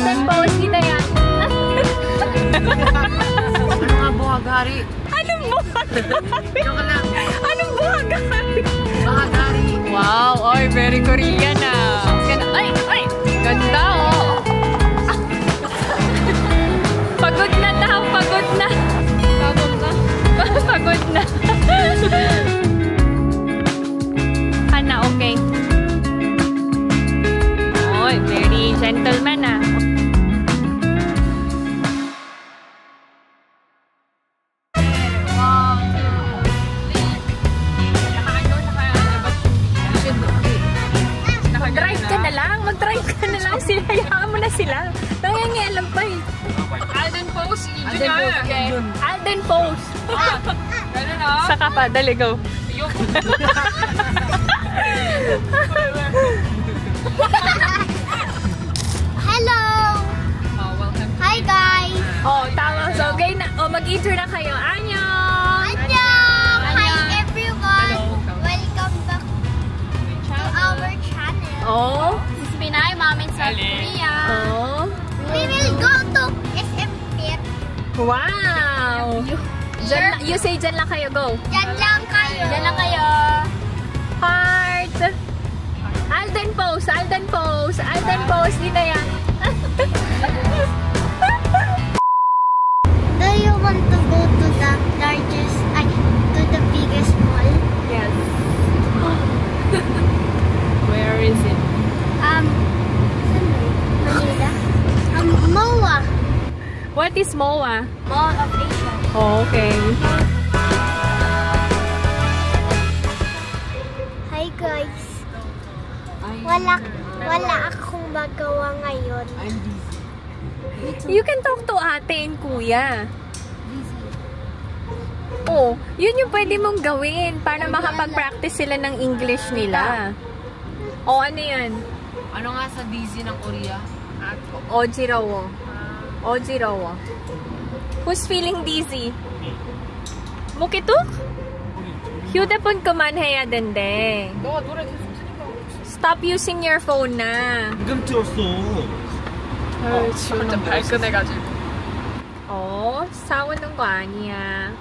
Alden pose, kita yan. Ano nga buhagari? Anong buhagari? Joke lang. Anong buhagari? Buhagari. Wow, oy, very Korean ah. Ganda, ay, ganda oh. Pagod na daw, pagod na. Pagod na? Pagod na. Hana, okay. Oy, very gentleman ah. Mag-drive ka na lang sila. Hayaan mo na sila. Nangangialam pa eh. Alden pose. Alden pose. Ganun o. Saka pa. Dali, go. Hello! Welcome. Hi guys! Oh, tama. So, okay na. Oh, mag-intro na kayo. Annyeong! Annyeong! Hi everyone! Hello. Welcome back to our channel. Oh. This is Pinay, Mom in South Korea. Oh. We will go to SM Pier. Wow! Dyan, you say dyan lang kayo. Go. Diyan lang kayo. Dyan lang kayo. Heart! Alden pose! Alden pose! Alden pose! Di na yan. Do you want to go to the largest, to the biggest mall? Yes. Where is it? Manila? MOA. What is MOA? Mall of Asia. Oh, okay. Hi guys. Wala akong magawa ngayon. I'm busy. You can talk to ate and kuya. Oh, yun yung pwede mong gawin para makapag-practice sila ng English nila. Oh, ano yan? Ano nga sa busy ng Korea? Ojirawo. Ojirawo. Who's feeling dizzy? Mukituk? Hyudepon kumanheya dende. Stop using your phone na. 지금 찍었어. 진짜 발끈해가지고. Oh, sawa ng ko niya.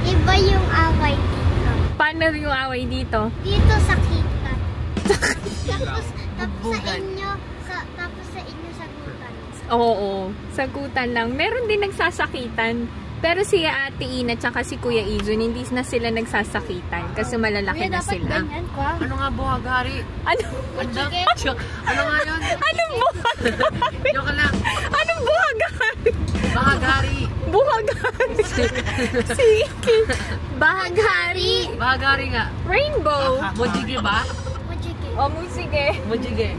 Iba yung away dito. Paano yung away dito? Dito sakitan. Tapos sa inyo sagutan. Oo, sagutan lang. Meron din nagsasakitan. Pero si Ate Ina at si Kuya Izun, hindi na sila nagsasakitan kasi malalaki na sila. Ano nga buhagari? Ano? Ano nga yun? Anong buhagari? Joke lang. Anong buhagari? Bahagari. Buhagari. Sige. Bahaghari. Bahagari nga. Rainbow. Mojige ba? Mojige. O, musige. Mojige.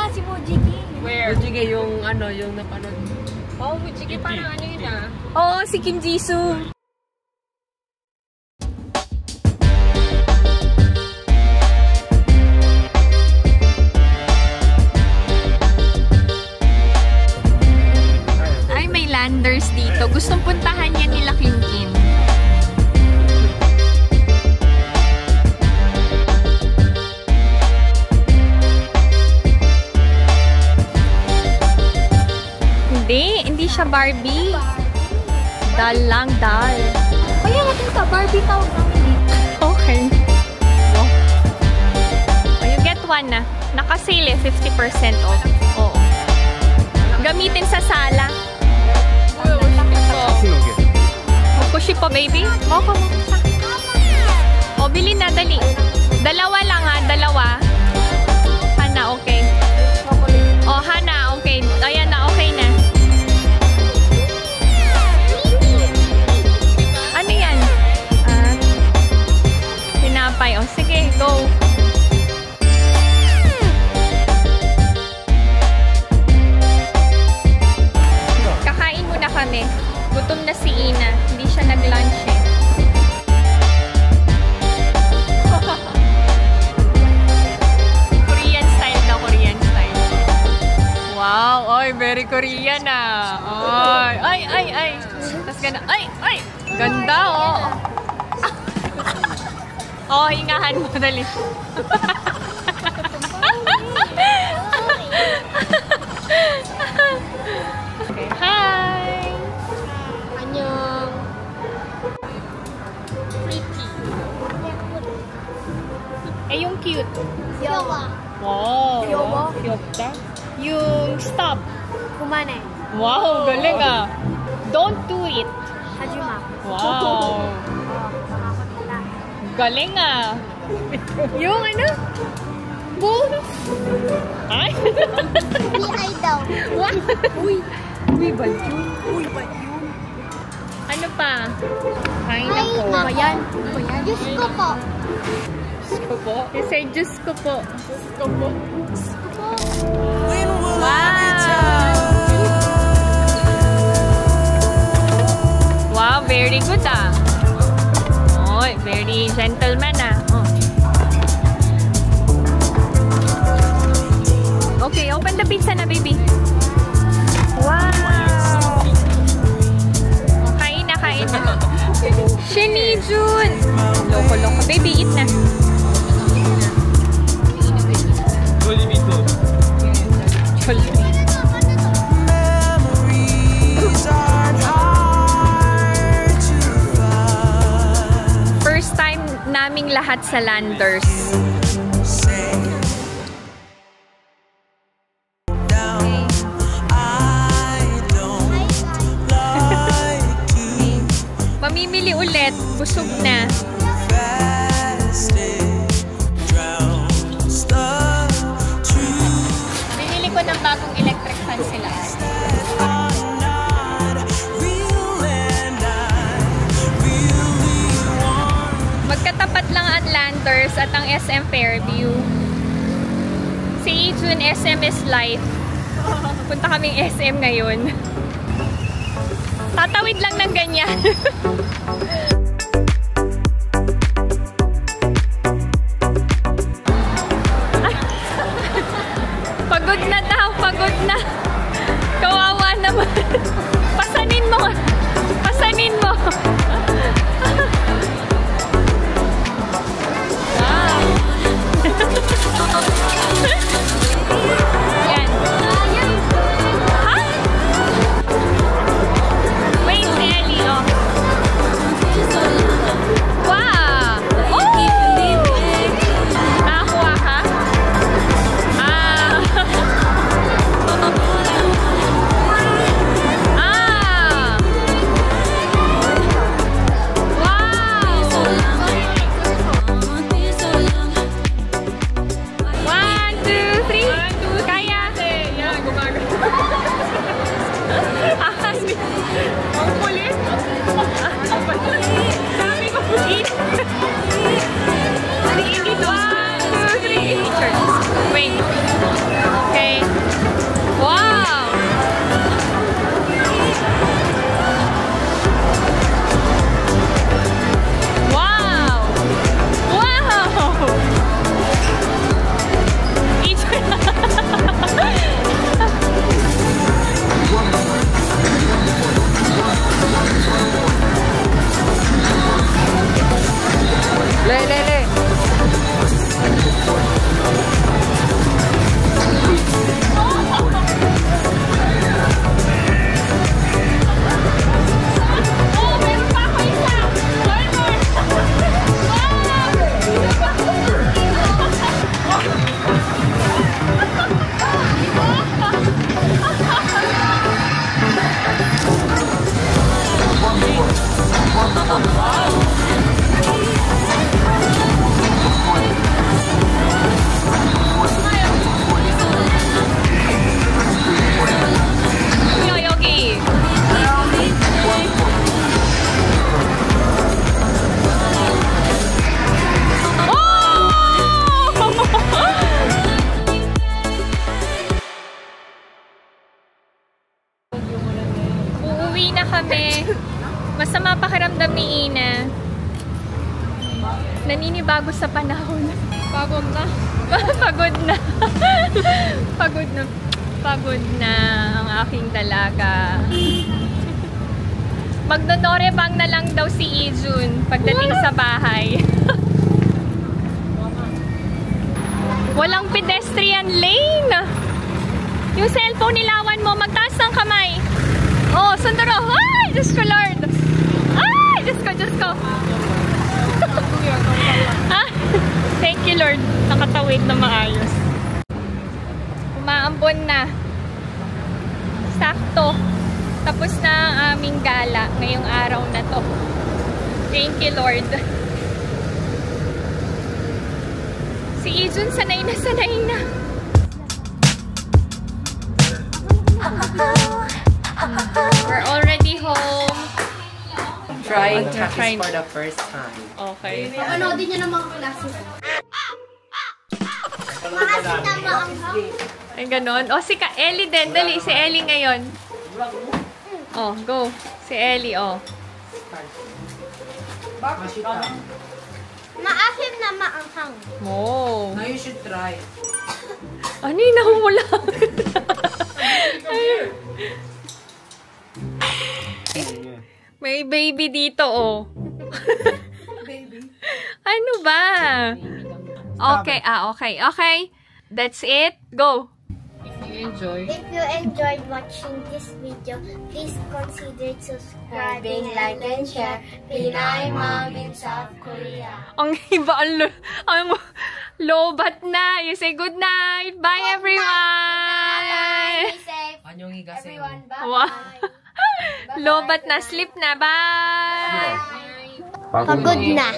Si Mojige. Where? Mojige yung ano, yung napanood. Oh, musige parang ano yun ah. Oo, si Kim Jisoo. Ay, may landers dito. Gustong puntahan yan nila Kim Kim. Hindi siya Barbie. Dal lang, dal. Kaya natin sa Barbie tawag namin dito. Okay. Wow. Oh, you get one na. Nakasale 50% off. Oo. Gamitin sa sala. Kushi po, baby. Moko mo. O, bilhin na, dali. Dalawa lang ha, dalawa. Hana, okay. O, Hana, okay. Ayan na, okay na. Ano yan? Tinapay. O, sige, go. Kakain muna kami. Gutom na si Ina. Hindi siya nag-lunch eh. Korean style na, Korean style. Wow, oy, very Korean ah. Oy, ay. Tapos ganda, ay. Ganda oh. Oh, hingahan mo, dali. Kyopta. Yung stop. Kumane. Wow, galing ah. Don't do it. Hajima. Wow. Galing ah. Yung ano? Boom. Ay? Ay daw. What? Uy, badyo. Uy, badyo. Ano pa? Kain ako. Ay, bayan. Diyos ko po. Diyos ko po. You say, Diyos ko po. Diyos ko po. Diyos ko po. Wow, very good ah. Oh, very gentleman ah. Oh. Okay, open the pizza na, baby. Wow. Oh, kain na, kain na. Shini Jun. Loko-loko. Baby, eat na. First time naming lahat sa Landers. Mamimili ulit. Busog na. Binili ko ng bagong electric fan sila. Magkatapat lang ang Landers at ang SM Fairview. Si June, SM is life. Punta kaming SM ngayon. Tatawid lang ng ganyan. Pagod na daw, pagod na. Kawawa naman. Pasanin mo. Pasanin mo. Wow. Yan. Ha? Wait, Ellie, oh. Wow! Oh! Nakakuha ka? Ah! Ah! Wow! 1, 2, 3. Kaya? Yan, gumagano. Ang kulit. Sabi ko, eat. Eat it. 1, 2, 3. Wait. Okay. Wow! Wow! Wow! Eat. Le. Oh, meron pa ako isa. One more. 여기. Uuwi na kami. Masama pakiramdam ni Ina. Naninibago sa panahon. Pagod na. Pagod na. Pagod na. Pagod na ang aking dalaga. Magnonorebang na lang daw si Ijun pagdating sa bahay. Walang pedestrian lane. Yung cellphone nilawan mo, magtaas ng kamay. Oh, sundaro. Ay, Diyos ko, Lord. Ay, Diyos ko, Diyos ko. Thank you, Lord. Nakatawid na maayos. Umaambon na. Sakto. Tapos na ang aming gala ngayong araw na to. Thank you, Lord. Si Ijun, sanay na, sanay na. We're already home. Trying Takis for the first time. Okay. Panoodin niyo ng mga klase. Maasin na maanghang. Ay, ganon. O, si Ellie din. Dali, si Ellie ngayon. Oh, go. Si Ellie, oh. Maasim na maanghang. Oh. Now you should try. Ano yung nahula? May baby dito, oh. Baby. Ano ba? Okay, okay. Okay. That's it. Go. If you enjoyed watching this video, please consider subscribing, like, and share. Pinay Mom in South Korea. Ang iba, ang lobat na. You say good night. Bye, everyone. Be safe. Anyong higasin. Everyone, Wow. bye-bye. Lobat na. Sleep na. Bye. Pagod na.